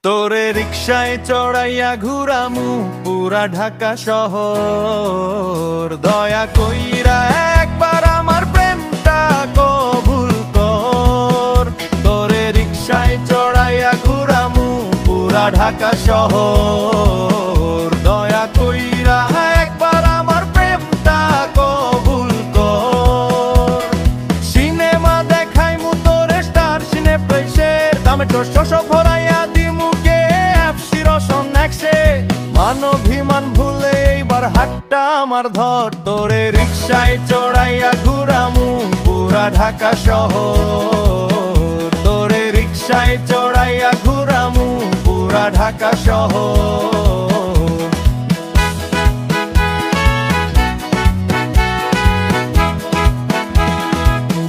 তোরে রিকশায় চড়াইয়া ঘুরামু পুরা ঢাকা শহর। দয়া কইরা একবার আমার প্রেমটা কবুল কর। তোরে রিকশায় চড়াইয়া ঘুরামু পুরা ঢাকা শহর। দয়া কইরা একবার আমার প্রেমটা কবুল কর। সিনেমা দেখাইমু তোরে স্টার সিনেপ্লেক্সের দামে তোর শোষ ভরাইয়া মানবিমান ভুলে এইবার হাতটা আমার ধর। তোরে রিকশায় চড়াইয়া ঘুরামু পুরা ঢাকা শহর। তোরে রিকশায় চড়াইয়া ঘুরামু পুরা ঢাকা শহর।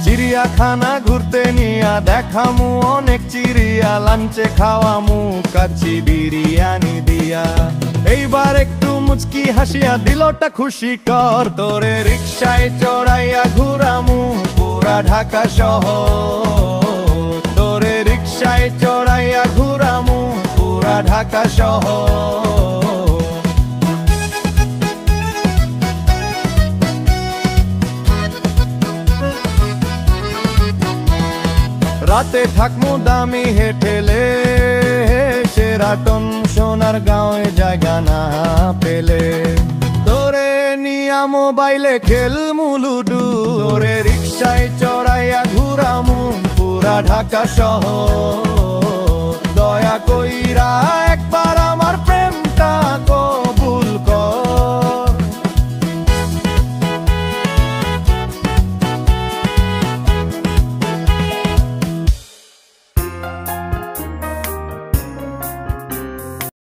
চিড়িয়াখানা ঘুরতে নিয়া দেখামু অনেক চিড়িয়া। লাঞ্চে খাওয়ামু কাচ্চি বিরিয়ানি দিয়া। এইবার একটু মুচকি হাসিয়া দিলটা খুশি কর। তোরে রিকশায় চড়াইয়া ঘুরামু পুরা ঢাকা শহর। তোরে রিকশায় চড়াইয়া ঘুরামু পুরা ঢাকা শহর। রাতে থাকমু দামি হেঠেলে সেরাটন সোনার গাঁয়ে জায়গা না পেলে। তোরে নিয়া মোবাইলে খেলমু লুডু। তোরে রিকশায় চড়াইয়া ঘুরামু পুরা ঢাকা শহর। দয়া কইরা